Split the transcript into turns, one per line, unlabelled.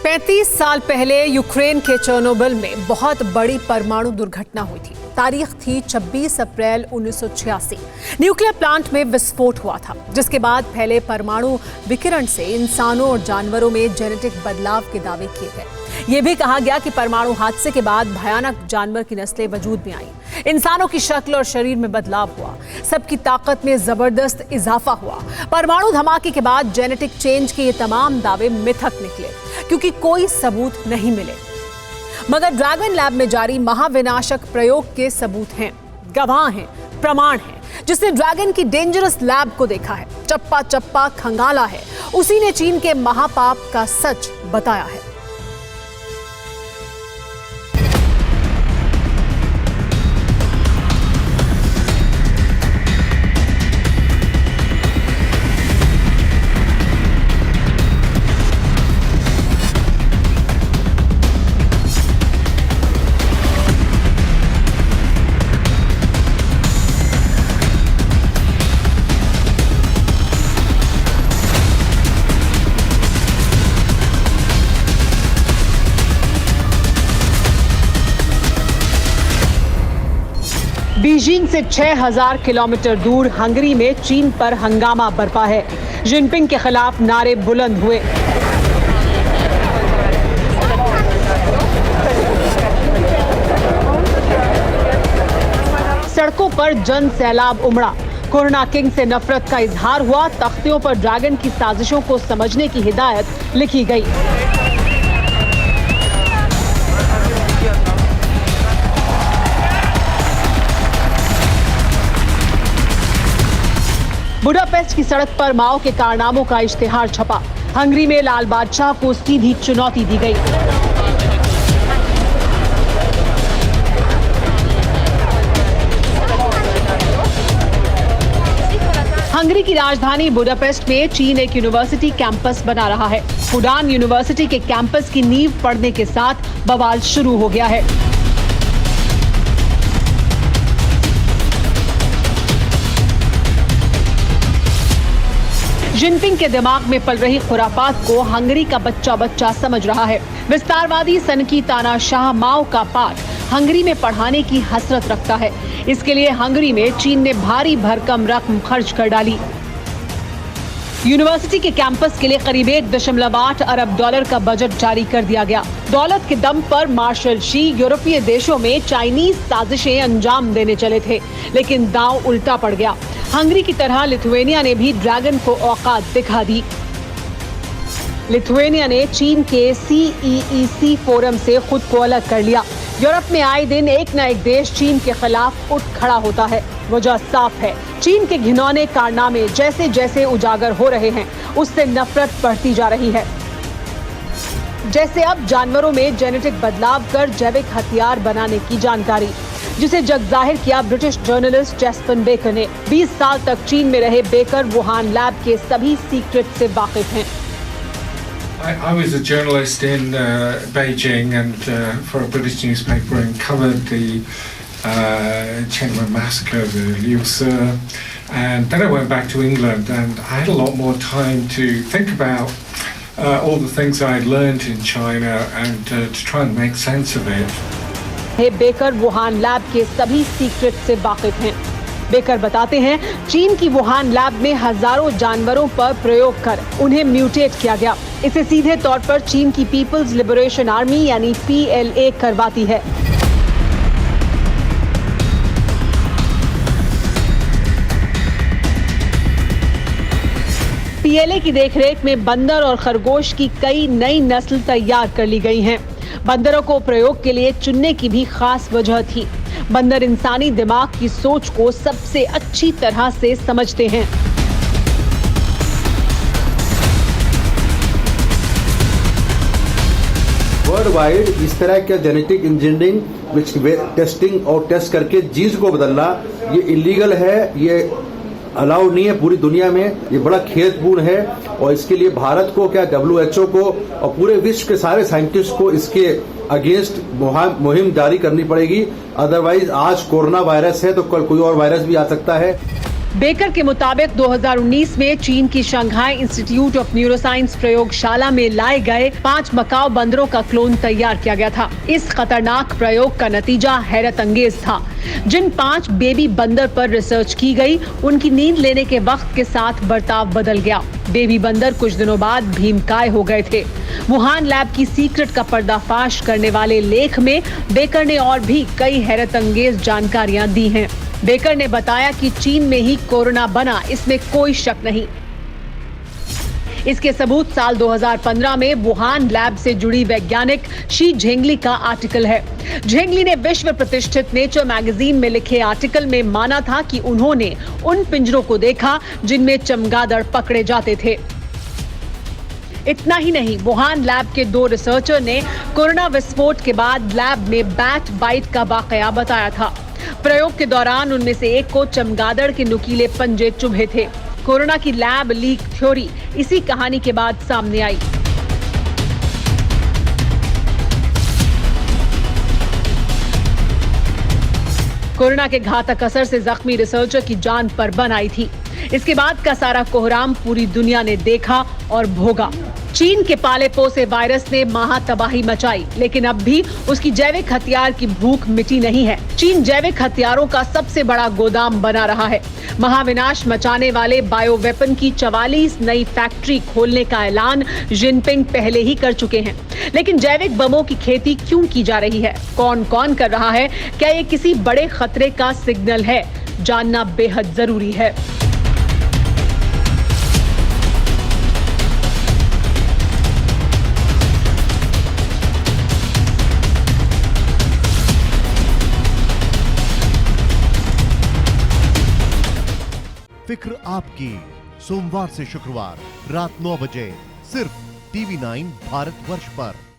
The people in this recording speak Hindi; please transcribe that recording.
35 साल पहले यूक्रेन के चेर्नोबिल में बहुत बड़ी परमाणु दुर्घटना हुई थी। तारीख थी 26 अप्रैल 1986। न्यूक्लियर प्लांट में विस्फोट हुआ था, जिसके बाद फैले परमाणु विकिरण से इंसानों और जानवरों में जेनेटिक बदलाव के दावे किए गए। ये भी कहा गया कि परमाणु हादसे के बाद भयानक जानवर की नस्लें वजूद में आईं। इंसानों की शक्ल और शरीर में बदलाव हुआ, सबकी ताकत में जबरदस्त इजाफा हुआ। परमाणु धमाके के बाद जेनेटिक चेंज के ये तमाम दावे मिथक निकले, क्योंकि कोई सबूत नहीं मिले। मगर ड्रैगन लैब में जारी महाविनाशक प्रयोग के सबूत हैं, गवाह हैं, प्रमाण हैं। जिसने ड्रैगन की डेंजरस लैब को देखा है, चप्पा चप्पा खंगाला है, उसी ने चीन के महापाप का सच बताया है। बीजिंग से 6000 किलोमीटर दूर हंगरी में चीन पर हंगामा बरपा है। जिनपिंग के खिलाफ नारे बुलंद हुए। सड़कों पर जन सैलाब उमड़ा। कोरोना किंग से नफरत का इजहार हुआ। तख्तियों पर ड्रैगन की साजिशों को समझने की हिदायत लिखी गई। बुडापेस्ट की सड़क पर माओ के कारनामों का इश्तिहार छपा। हंगरी में लाल बादशाह को सीधी चुनौती दी गई। हंगरी की राजधानी बुडापेस्ट में चीन एक यूनिवर्सिटी कैंपस बना रहा है। फुडान यूनिवर्सिटी के कैंपस की नींव पड़ने के साथ बवाल शुरू हो गया है। जिनपिंग के दिमाग में पल रही खुरापात को हंगरी का बच्चा बच्चा समझ रहा है। विस्तारवादी सनकी तानाशाह माओ का पाठ हंगरी में पढ़ाने की हसरत रखता है। इसके लिए हंगरी में चीन ने भारी भरकम रकम खर्च कर डाली। यूनिवर्सिटी के कैंपस के लिए करीब 1.8 अरब डॉलर का बजट जारी कर दिया गया। दौलत के दम पर मार्शल शी यूरोपीय देशों में चाइनीज साजिशें अंजाम देने चले थे, लेकिन दांव उल्टा पड़ गया। हंगरी की तरह लिथुआनिया ने भी ड्रैगन को औकात दिखा दी। लिथुआनिया ने चीन के CEEC फोरम से खुद को अलग कर लिया। यूरोप में आए दिन एक न एक देश चीन के खिलाफ उठ खड़ा होता है। वजह साफ है, चीन के घिनौने कारनामे जैसे जैसे उजागर हो रहे हैं, उससे नफरत बढ़ती जा रही है। जैसे अब जानवरों में जेनेटिक बदलाव कर जैविक हथियार बनाने की जानकारी, जिसे जग जाहिर किया ब्रिटिश जर्नलिस्ट जेस्पन बेकर ने। 20 साल तक चीन में रहे बेकर वुहान लैब के सभी सीक्रेट से वाकिफ हैं।
I was a journalist in Beijing and for a British newspaper and covered the Tiananmen massacre, the Liu Se, and then I went back to England and I had a lot more time to think about all the things I had learned in China and to try and make sense of it.
Baker Wuhan lab के सभी सीक्रेट से वाकिफ हैं। बेकर बताते हैं, चीन की वुहान लैब में हजारों जानवरों पर प्रयोग कर उन्हें म्यूटेट किया गया। इसे सीधे तौर पर चीन की पीपल्स लिबरेशन आर्मी यानी PLA करवाती है। PLA की देखरेख में बंदर और खरगोश की कई नई नस्ल तैयार कर ली गई हैं। बंदरों को प्रयोग के लिए चुनने की भी खास वजह थी। बंदर इंसानी दिमाग की सोच को सबसे अच्छी तरह से समझते हैं।
वर्ल्ड वाइड इस तरह का जेनेटिक इंजीनियरिंग टेस्टिंग और टेस्ट करके जीन्स को बदलना ये इलीगल है, ये अलाउड नहीं है पूरी दुनिया में। ये बड़ा खेदपूर्ण है और इसके लिए भारत को क्या WHO को और पूरे विश्व के सारे साइंटिस्ट को इसके अगेंस्ट मुहिम जारी करनी पड़ेगी। अदरवाइज आज कोरोना वायरस है तो कल कोई और वायरस भी आ सकता है।
बेकर के मुताबिक 2019 में चीन की शंघाई इंस्टीट्यूट ऑफ न्यूरोसाइंस प्रयोगशाला में लाए गए 5 मकाऊ बंदरों का क्लोन तैयार किया गया था। इस खतरनाक प्रयोग का नतीजा हैरत अंगेज था। जिन 5 बेबी बंदर पर रिसर्च की गई, उनकी नींद लेने के वक्त के साथ बर्ताव बदल गया। बेबी बंदर कुछ दिनों बाद भीमकाय हो गए थे। वुहान लैब की सीक्रेट का पर्दाफाश करने वाले लेख में बेकर ने और भी कई हैरत अंगेज जानकारियां दी हैं। बेकर ने बताया कि चीन में ही कोरोना बना, इसमें कोई शक नहीं। इसके सबूत साल 2015 में वुहान लैब से जुड़ी वैज्ञानिक शी झेंगली का आर्टिकल है। झेंगली ने विश्व प्रतिष्ठित नेचर मैगजीन में लिखे आर्टिकल में माना था कि उन्होंने उन पिंजरों को देखा जिनमें चमगादड़ पकड़े जाते थे। इतना ही नहीं, वुहान लैब के 2 रिसर्चर ने कोरोना विस्फोट के बाद लैब में बैट बाइट का वाकया बताया था। प्रयोग के दौरान उनमें से एक को चमगादड़ के नुकीले पंजे चुभे थे। कोरोना की लैब लीक थ्योरी इसी कहानी के बाद सामने आई। कोरोना के घातक असर से जख्मी रिसर्चर की जान पर बन आई थी। इसके बाद का सारा कोहराम पूरी दुनिया ने देखा और भोगा। चीन के पाले पोसे वायरस ने महा तबाही मचाई, लेकिन अब भी उसकी जैविक हथियार की भूख मिटी नहीं है। चीन जैविक हथियारों का सबसे बड़ा गोदाम बना रहा है। महाविनाश मचाने वाले बायो वेपन की 44 नई फैक्ट्री खोलने का ऐलान जिनपिंग पहले ही कर चुके हैं। लेकिन जैविक बमों की खेती क्यों की जा रही है? कौन कौन कर रहा है? क्या ये किसी बड़े खतरे का सिग्नल है? जानना बेहद जरूरी है।
फिक्र आपकी, सोमवार से शुक्रवार रात 9 बजे सिर्फ TV9 भारतवर्ष पर।